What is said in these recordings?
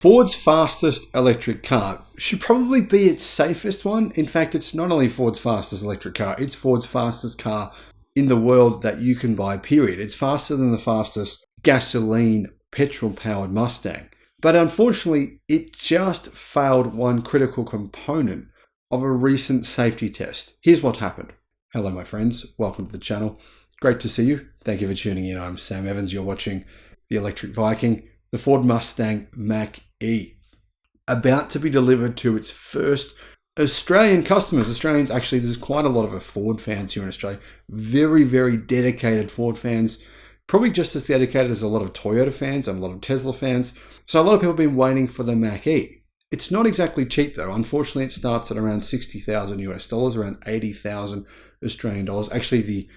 Ford's fastest electric car should probably be its safest one. In fact, it's not only Ford's fastest electric car, it's Ford's fastest car in the world that you can buy, period. It's faster than the fastest gasoline, petrol-powered Mustang. But unfortunately, it just failed one critical component of a recent safety test. Here's what happened. Hello, my friends. Welcome to the channel. Great to see you. Thank you for tuning in. I'm Sam Evans. You're watching the Electric Viking, the Ford Mustang Mach-E, about to be delivered to its first Australian customers. Australians, actually, there's quite a lot of Ford fans here in Australia. Very, very dedicated Ford fans. Probably just as dedicated as a lot of Toyota fans and a lot of Tesla fans. So a lot of people have been waiting for the Mach-E. It's not exactly cheap though. Unfortunately, it starts at around 60,000 US dollars, around 80,000 Australian dollars. Actually, the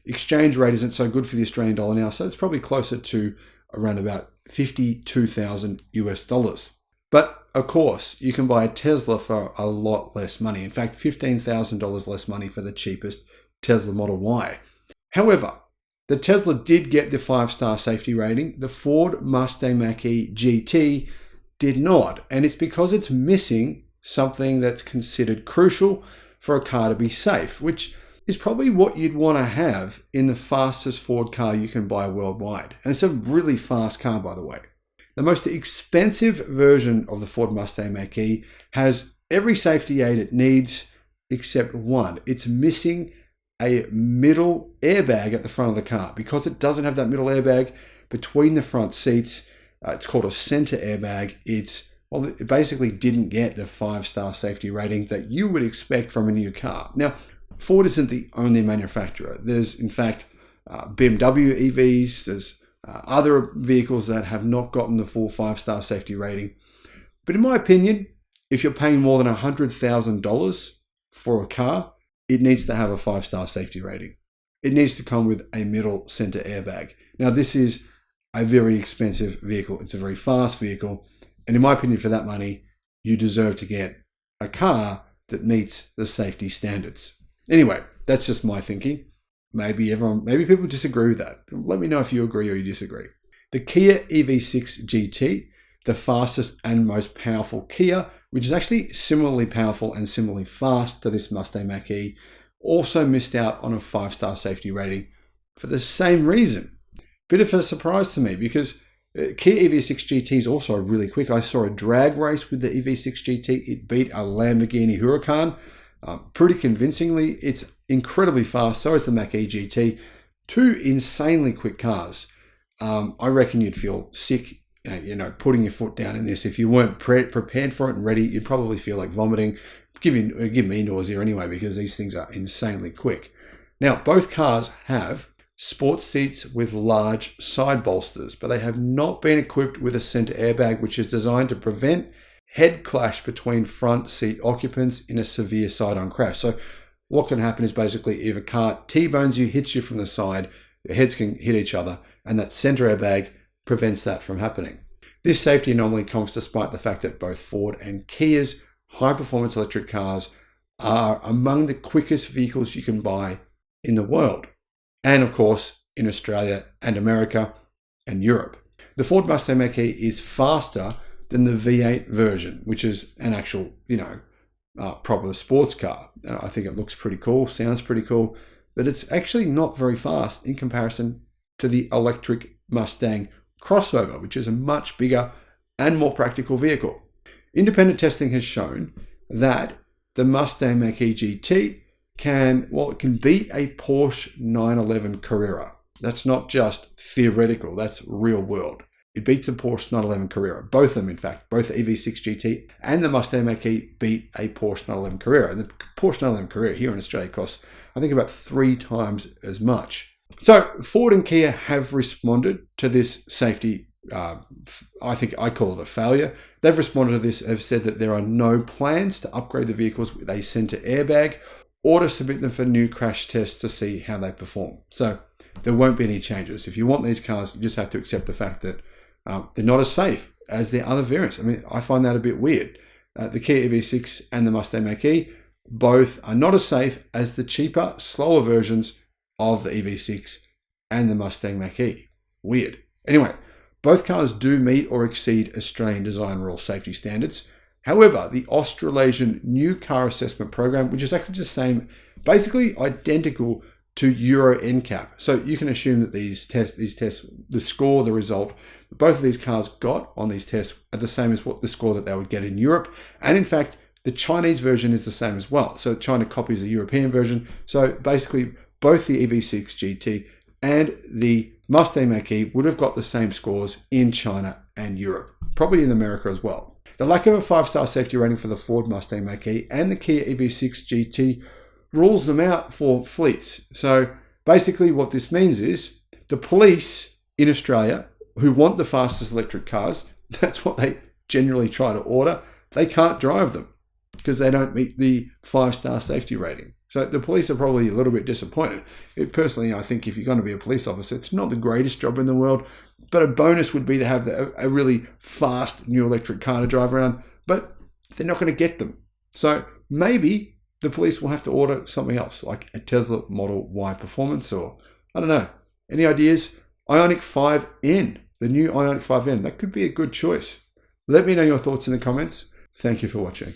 exchange rate isn't so good for the Australian dollar now, so it's probably closer to around about 52,000 US dollars. But of course, you can buy a Tesla for a lot less money. In fact, $15,000 less money for the cheapest Tesla Model Y. However, the Tesla did get the 5-star safety rating. The Ford Mustang Mach-E GT did not. And it's because it's missing something that's considered crucial for a car to be safe, which is probably what you'd want to have in the fastest Ford car you can buy worldwide. And it's a really fast car, by the way. The most expensive version of the Ford Mustang Mach-E has every safety aid it needs except one. It's missing a middle airbag at the front of the car. Because it doesn't have that middle airbag between the front seats, it's called a center airbag. It basically didn't get the 5-star safety rating that you would expect from a new car. Now, Ford isn't the only manufacturer. There's, in fact, BMW EVs. There's other vehicles that have not gotten the full 5-star safety rating. But in my opinion, if you're paying more than $100,000 for a car, it needs to have a 5-star safety rating. It needs to come with a middle center airbag. Now, this is a very expensive vehicle. It's a very fast vehicle. And in my opinion, for that money, you deserve to get a car that meets the safety standards. Anyway, that's just my thinking. Maybe people disagree with that. Let me know if you agree or you disagree. The Kia EV6 GT, the fastest and most powerful Kia, which is actually similarly powerful and similarly fast to this Mustang Mach-E, also missed out on a 5-star safety rating for the same reason. Bit of a surprise to me because Kia EV6 GT is also really quick. I saw a drag race with the EV6 GT. It beat a Lamborghini Huracan pretty convincingly. It's incredibly fast. So is the Mach-E GT. Two insanely quick cars. I reckon you'd feel sick putting your foot down in this. If you weren't prepared for it and ready, you'd probably feel like vomiting. Give me nausea anyway, because these things are insanely quick. Now, both cars have sports seats with large side bolsters, but they have not been equipped with a center airbag, which is designed to prevent head clash between front seat occupants in a severe side-on crash. So what can happen is basically if a car T-bones you, hits you from the side, your heads can hit each other, and that center airbag prevents that from happening. This safety anomaly comes despite the fact that both Ford and Kia's high-performance electric cars are among the quickest vehicles you can buy in the world. And of course, in Australia and America and Europe. The Ford Mustang Mach-E is faster than the V8 version, which is an actual, proper sports car. I think it looks pretty cool, sounds pretty cool, but it's actually not very fast in comparison to the electric Mustang crossover, which is a much bigger and more practical vehicle. Independent testing has shown that the Mustang Mach-E GT can beat a Porsche 911 Carrera. That's not just theoretical, that's real world. It beats the Porsche 911 Carrera. Both of them, in fact, both the EV6 GT and the Mustang Mach-E beat a Porsche 911 Carrera. And the Porsche 911 Carrera here in Australia costs, I think, about 3 times as much. So Ford and Kia have responded to this safety. I think I call it a failure. They've responded to this, have said that there are no plans to upgrade the vehicles with a center airbag or to submit them for new crash tests to see how they perform. So there won't be any changes. If you want these cars, you just have to accept the fact that they're not as safe as their other variants. I mean, I find that a bit weird. The Kia EV6 and the Mustang Mach-E both are not as safe as the cheaper, slower versions of the EV6 and the Mustang Mach-E. Weird. Anyway, Both cars do meet or exceed Australian design rule safety standards. However, the Australasian new car assessment program, which is actually the same, basically identical to Euro NCAP. So you can assume that these tests, the score, the result, both of these cars got on these tests are the same as what the score that they would get in Europe. And in fact, the Chinese version is the same as well. So China copies the European version. So basically, both the EV6 GT and the Mustang Mach-E would have got the same scores in China and Europe, probably in America as well. The lack of a 5-star safety rating for the Ford Mustang Mach-E and the Kia EV6 GT rules them out for fleets. So basically what this means is the police in Australia who want the fastest electric cars, that's what they generally try to order. They can't drive them because they don't meet the 5-star safety rating. So the police are probably a little bit disappointed. Personally, I think if you're going to be a police officer, it's not the greatest job in the world, but a bonus would be to have a really fast new electric car to drive around, but they're not going to get them. So maybe the police will have to order something else, like a Tesla Model Y Performance, or I don't know. Any ideas? Ioniq 5N, the new Ioniq 5N, that could be a good choice. Let me know your thoughts in the comments. Thank you for watching.